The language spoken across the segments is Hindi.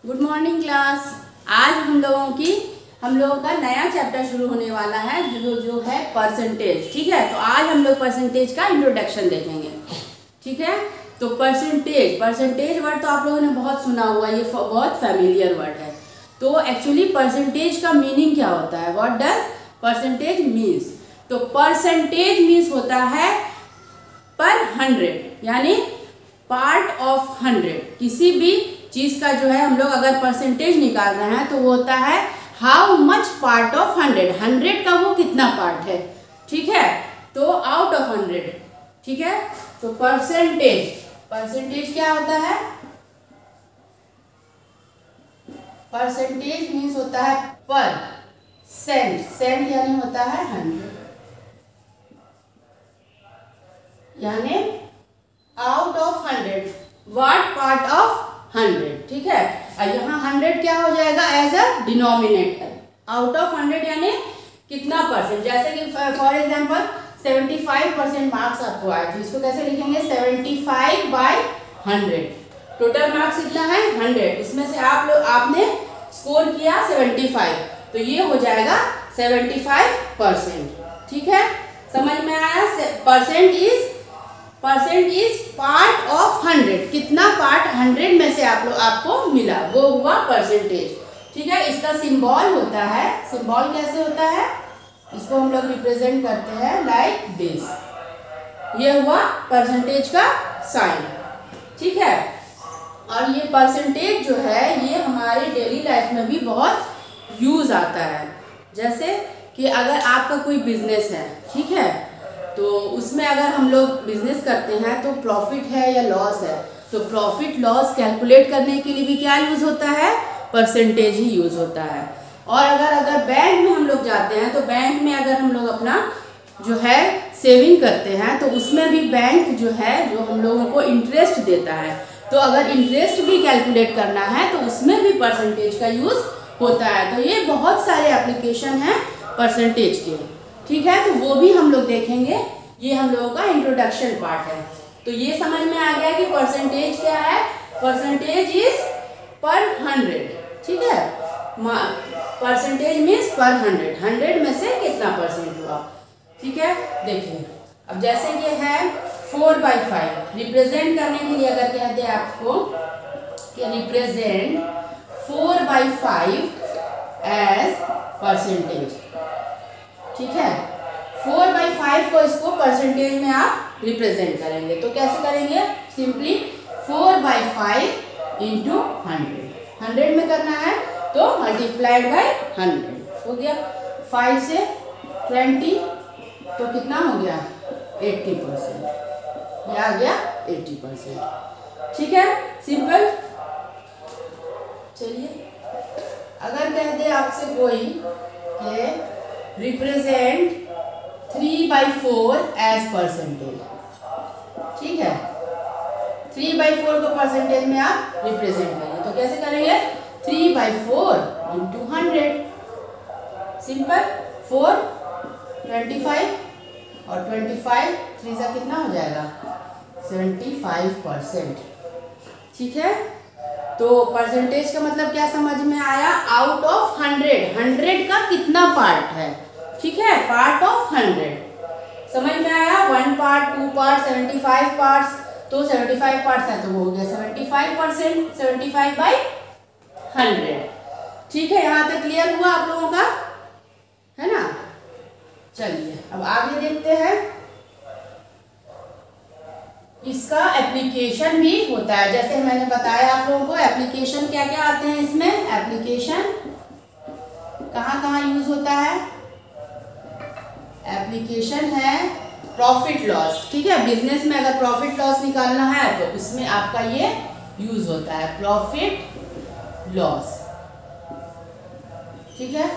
Good morning class. आज हम लोगों का नया चैप्टर शुरू होने वाला है जो है परसेंटेज। ठीक है, तो आज हम लोग परसेंटेज का इंट्रोडक्शन देखेंगे। ठीक है, तो परसेंटेज वर्ड तो आप लोगों ने बहुत सुना हुआ, ये बहुत फैमिलियर वर्ड है। तो एक्चुअली परसेंटेज का मीनिंग क्या होता है? What does percentage means? तो परसेंटेज मीन्स होता है पर 100, यानी पार्ट ऑफ 100। किसी भी चीज का जो है हम लोग अगर परसेंटेज निकाल रहे हैं तो वो होता है हाउ मच पार्ट ऑफ 100 का वो कितना पार्ट है। ठीक है, तो आउट ऑफ 100। ठीक है, तो परसेंटेज क्या होता है? परसेंटेज मीन्स होता है पर सेंट यानी होता है 100, यानी out of 100, what part of 100। ठीक है, और यहाँ 100 क्या हो जाएगा? As a denominator. Out of 100 यानी कितना परसेंट? जैसे कि फॉर एग्जांपल 75% मार्क्स आपको आए, तो इसको कैसे लिखेंगे? 75/100। टोटल मार्क्स कितना है? 100। इसमें से आपने स्कोर किया 75, तो ये हो जाएगा 75%। ठीक है, समझ में आया? Percent is part of 100। कितना पार्ट 100 में से आपको मिला, वो हुआ परसेंटेज। ठीक है, इसका सिंबल होता है, सिंबल कैसे होता है? इसको हम लोग रिप्रेजेंट करते हैं लाइक दिस। ये हुआ परसेंटेज का साइन। ठीक है, और ये परसेंटेज जो है ये हमारे डेली लाइफ में भी बहुत यूज आता है। जैसे कि अगर आपका कोई बिजनेस है, ठीक है, तो उसमें अगर हम लोग बिजनेस करते हैं तो प्रॉफिट है या लॉस है, तो प्रॉफिट लॉस कैलकुलेट करने के लिए भी क्या यूज होता है? परसेंटेज ही यूज होता है। और अगर बैंक में हम लोग जाते हैं तो बैंक में अगर हम लोग अपना जो है सेविंग करते हैं तो उसमें भी बैंक जो है जो हम लोगों को इंटरेस्ट देता है, तो अगर इंटरेस्ट भी कैलकुलेट करना है तो उसमें भी परसेंटेज का यूज होता है। तो ये बहुत सारे एप्लीकेशन हैं परसेंटेज के। ठीक है, तो वो भी हम लोग देखेंगे। ये हम लोगों का इंट्रोडक्शन पार्ट है। तो ये समझ में आ गया कि परसेंटेज क्या है? परसेंटेज इज पर 100। ठीक है, परसेंटेज मीन्स पर 100 में से कितना परसेंट हुआ। ठीक है, देखिए अब जैसे ये है 4/5, रिप्रेजेंट करने के लिए अगर कहते हैं आपको कि रिप्रेजेंट 4/5 एज परसेंटेज। ठीक है, 4/5 को इसको परसेंटेज में आप रिप्रेजेंट करेंगे तो कैसे करेंगे? सिंपली 4/5 इंटू 100 में करना है तो मल्टीप्लाइड बाय 100 हो गया। 5 से 20 तो कितना हो गया? 80%। यह आ गया 80%। ठीक है, सिंपल। चलिए, अगर कह दे आपसे कोई कि रिप्रेजेंट 3/4 एज परसेंटेज। ठीक है, 3/4 को परसेंटेज में आप रिप्रेजेंट करेंगे तो कैसे करेंगे? 3/4 इंटू 100। सिंपल। 4 25 और 25 3 से कितना हो जाएगा? 75%। ठीक है, तो परसेंटेज का मतलब क्या समझ में आया? आउट ऑफ 100 का कितना पार्ट है। ठीक है, पार्ट ऑफ 100 समझ में आया? 1 पार्ट, 2 पार्ट, 75 पार्ट्स, तो 75 पार्ट्स है तो वो हो गया 75%। 75/100। ठीक है, यहाँ तक क्लियर हुआ आप लोगों का? है ना? चलिए अब आगे देखते हैं। इसका एप्लीकेशन भी होता है, जैसे मैंने बताया आप लोगों को एप्लीकेशन क्या क्या आते हैं इसमें। एप्लीकेशन कहाँ यूज होता है? एप्लीकेशन है प्रॉफिट लॉस। ठीक है, बिजनेस में अगर प्रॉफिट लॉस निकालना है तो उसमें आपका ये यूज होता है प्रॉफिट लॉस। ठीक है,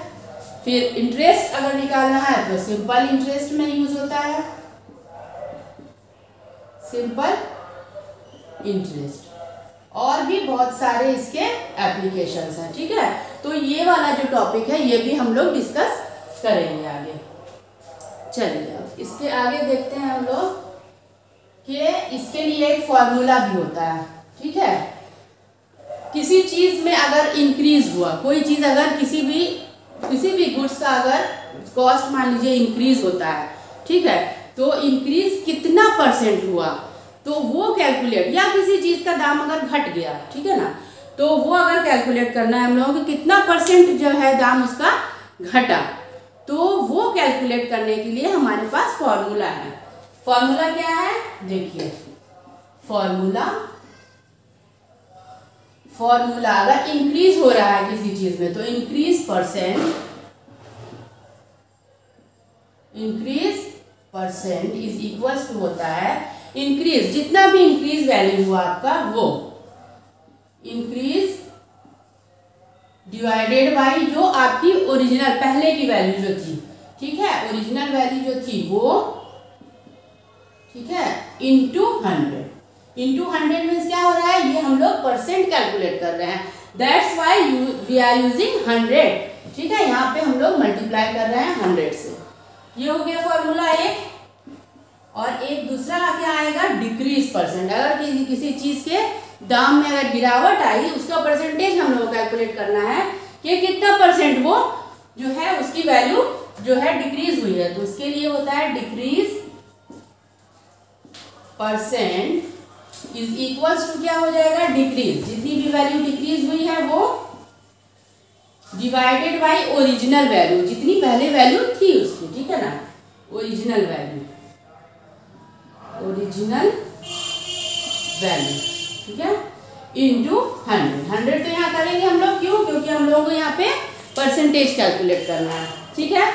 फिर इंटरेस्ट अगर निकालना है तो सिंपल इंटरेस्ट में यूज होता है, सिंपल इंटरेस्ट। और भी बहुत सारे इसके एप्लीकेशंस हैं। ठीक है, तो ये वाला जो टॉपिक है ये भी हम लोग डिस्कस करेंगे आगे। चलिए इसके आगे देखते हैं हम लोग कि इसके लिए एक फॉर्मूला भी होता है। ठीक है, किसी चीज में अगर इंक्रीज हुआ, कोई चीज अगर किसी भी गुड्स का अगर कॉस्ट मान लीजिए इंक्रीज होता है, ठीक है, तो इंक्रीज कितना परसेंट हुआ तो वो कैलकुलेट, या किसी चीज का दाम अगर घट गया, ठीक है ना, तो वो अगर कैलकुलेट करना है हम लोगों को कितना परसेंट जो है दाम उसका घटा, तो वो कैलकुलेट करने के लिए हमारे पास फॉर्मूला है। फॉर्मूला क्या है देखिए, फॉर्मूला अगर इंक्रीज हो रहा है किसी चीज में तो increase percent is equals to होता है इंक्रीज, जितना भी इंक्रीज वैल्यू हुआ आपका वो इंक्रीज डिवाइडेड बाई जो आपकी ओरिजिनल पहले की वैल्यू जो थी, ठीक है, ओरिजिनल वैल्यू जो थी वो, ठीक है, इंटू 100। इंटू 100 मीन्स क्या हो रहा है, ये हम लोग परसेंट कैलकुलेट कर रहे हैं, that's why we are using 100, ठीक है, यहाँ पे हम लोग मल्टीप्लाई कर रहे हैं 100 से। ये हो गया फॉर्मूला एक। और एक दूसरा क्या आएगा, डिक्रीज परसेंट, अगर किसी चीज के दाम में अगर गिरावट आई उसका परसेंटेज हम लोग कैलकुलेट करना है कि कितना परसेंट वो जो है उसकी वैल्यू जो है डिक्रीज हुई है, तो उसके लिए होता है decrease percent is equals to क्या हो जाएगा, डिक्रीज, जितनी भी वैल्यू डिक्रीज हुई है वो डिवाइडेड बाय ओरिजिनल वैल्यू, जितनी पहले वैल्यू थी उसकी, ठीक है ना, ओरिजिनल वैल्यू, ठीक है, इंटू 100 तो यहाँ करेंगे हम लोग, क्यों, क्योंकि हम लोगों को यहाँ पे परसेंटेज कैलकुलेट करना है, ठीक है,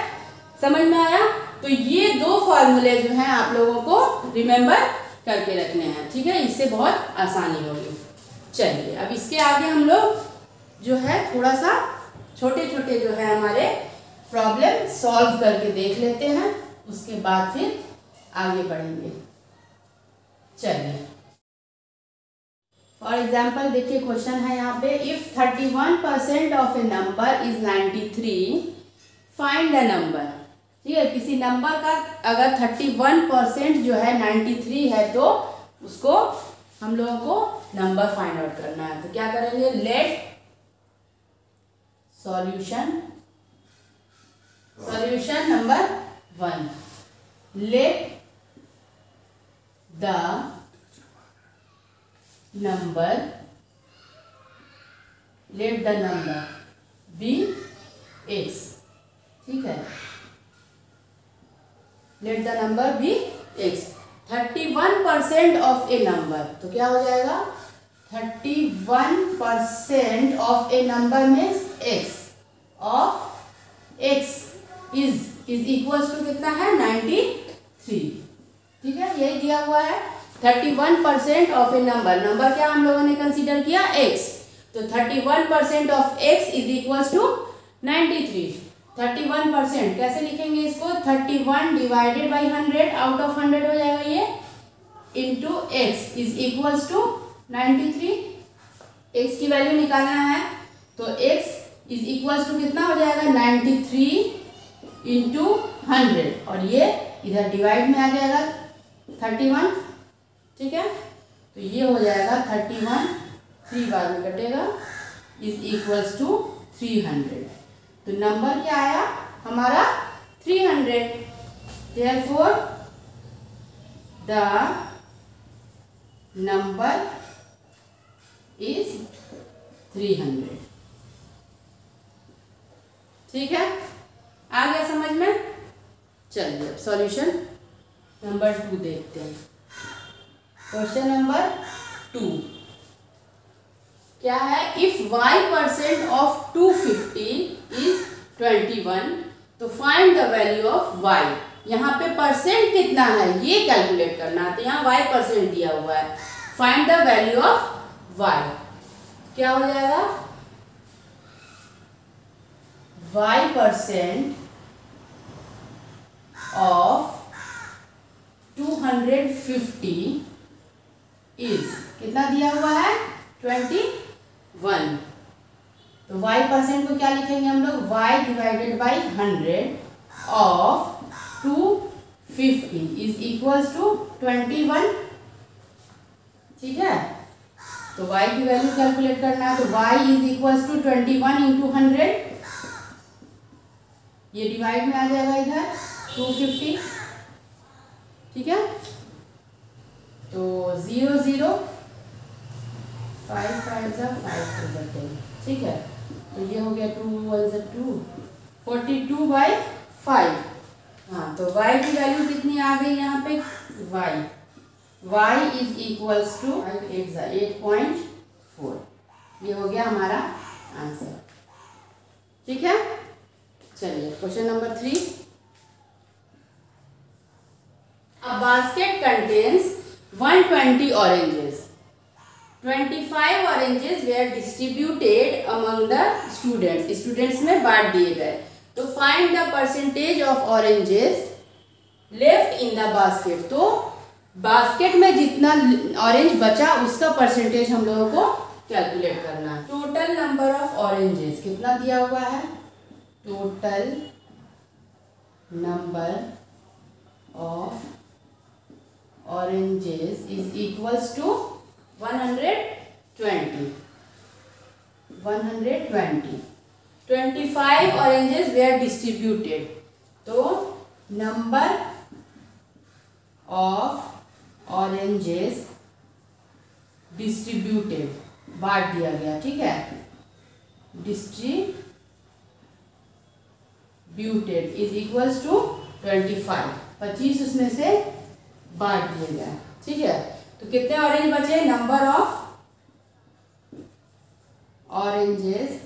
समझ में आया। तो ये दो फॉर्मूले जो हैं आप लोगों को रिमेम्बर करके रखने हैं, ठीक है, इससे बहुत आसानी होगी। चलिए अब इसके आगे हम लोग जो है थोड़ा सा छोटे छोटे जो है हमारे प्रॉब्लम सॉल्व करके देख लेते हैं, उसके बाद फिर आगे बढ़ेंगे। चलिए फॉर एग्जाम्पल देखिए क्वेश्चन है यहाँ पे, if 31% of a number is 93 find the number, ठीक है, किसी नंबर का अगर 31% जो है 93 है तो उसको हम लोगों को नंबर फाइंड आउट करना है। तो क्या करेंगे, let solution number 1, let the number be x, ठीक है, let the number be x, 31% of a number, तो क्या हो जाएगा 31% ऑफ ए नंबर में x of x is equals to कितना है 93, ठीक है, यही दिया हुआ है 31% ऑफ ए नंबर क्या हम लोगों ने कंसीडर किया x, तो 31% of x is equals to 93। 31% कैसे लिखेंगे इसको, 31 डिवाइडेड बाई 100, आउट ऑफ 100 हो जाएगा ये, into x is equals to 93, x की वैल्यू निकालना है, तो x इज इक्वल्स टू कितना हो जाएगा 93 इंटू 100, और ये इधर डिवाइड में आ जाएगा 31, ठीक है, तो ये हो जाएगा 31, 3 बाद में कटेगा, इज इक्वल्स टू 300, तो नंबर क्या आया हमारा 300, देयरफॉर द नंबर इज 300, ठीक है, आ गया समझ में। चलिए अब सॉल्यूशन नंबर 2 देखते हैं। क्वेश्चन नंबर 2 क्या है, इफ y% ऑफ 250 इज 21 तो find the value of y, यहाँ पे परसेंट कितना है ये कैलकुलेट करना है, तो यहाँ y% दिया हुआ है, find the value of y, क्या हो जाएगा y% ऑफ 250 इज कितना दिया हुआ है 21, तो y% को क्या लिखेंगे हम लोग, y divided by 100 of 250 is equals to 21, ठीक है, तो y की वैल्यू कैलकुलेट करना है, तो y is equals to 21 into 100, ये डिवाइड में आ जाएगा इधर 250, ठीक है। तो 0 0 5 5 जा 5 2 10, ठीक है। तो ये हो गया 2 1 जा 2, 42/5। हाँ, तो y की वैल्यू कितनी आ गई यहाँ पे, y इज इक्वल्स टू 8.4। ये हो गया हमारा आंसर, ठीक है। चलिए question number 3। A basket contains 120 oranges. 25 oranges were distributed among the students. Students में बांट दिए गए। तो find the percentage of oranges left in the basket. तो बास्केट में जितना ऑरेंज बचा उसका परसेंटेज हम लोगों को कैलकुलेट करना है। टोटल नंबर ऑफ ऑरेंजेस कितना दिया हुआ है, total number of oranges is equals to 120। 25 oranges were distributed, तो नंबर ऑफ ऑरेंजेस डिस्ट्रीब्यूटेड बांट दिया गया, ठीक है। डिस्ट्रीब्यूटेड इज इक्वल्स टू 25 उसमें से बांट दिया गया, ठीक है। तो कितने ऑरेंज बचे, नंबर ऑफ ऑरेंजेस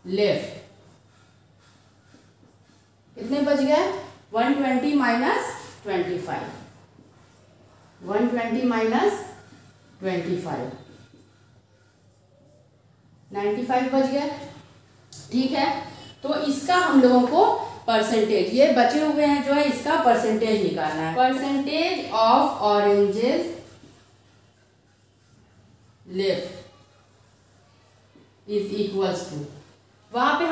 लेफ्ट कितने बच गए, 120 माइनस 25, 120 माइनस 25, 95 बच गया, ठीक है। तो इसका हम लोगों को परसेंटेज, ये बचे हुए हैं जो है इसका परसेंटेज निकालना है। Percentage of oranges left is equals to, वहां पे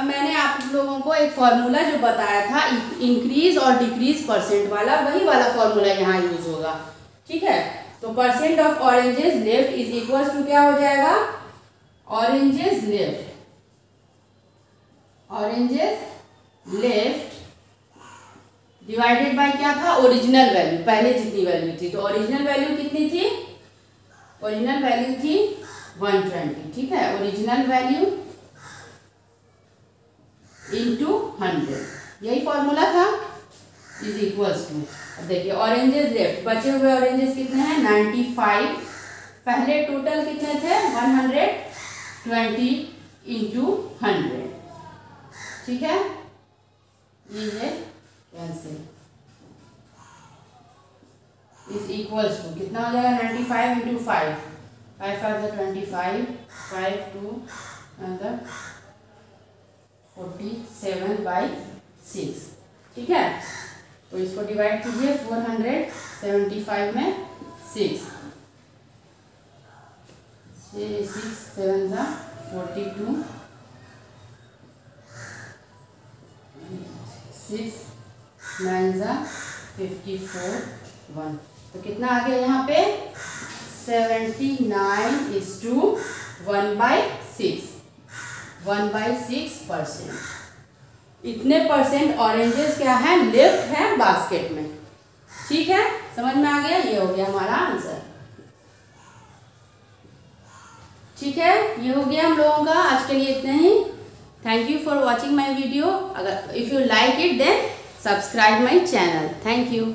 मैंने आप लोगों को एक फॉर्मूला जो बताया था इंक्रीज और डिक्रीज परसेंट वाला, वही वाला फॉर्मूला यहाँ यूज होगा, ठीक है। तो percent of oranges left is equals to क्या हो जाएगा, ऑरेंजेस लेफ्ट डिवाइडेड बाय क्या था, ओरिजिनल वैल्यू, पहले जितनी वैल्यू थी। तो ओरिजिनल वैल्यू कितनी थी, ओरिजिनल वैल्यू थी 120, ठीक है। ओरिजिनल वैल्यू इंटू 100, यही फॉर्मूला था, इज इक्वल्स टू, अब देखिए ऑरेंजेस लेफ्ट, बचे हुए ऑरेंजेस कितने हैं 95, पहले टोटल कितने थे 120 इंटू 100, ठीक है। ये है कैंसिल, इज इक्वल्स टू कितना हो जाएगा 95 इंटू 5, 5 5 25, 5 2 47/6, ठीक है। तो इसको डिवाइड कीजिए 475 में 6 7 42, 6 9 54 1, तो कितना आ गया यहाँ पे 79:1/6, 1/6%। इतने परसेंट ऑरेंजेस क्या है, लेफ्ट है बास्केट में, ठीक है। समझ में आ गया, ये हो गया हमारा आंसर, ठीक है। ये हो गया हम लोगों का आज के लिए इतना ही। Thank you for watching my video. अगर if you like it then subscribe my channel. Thank you.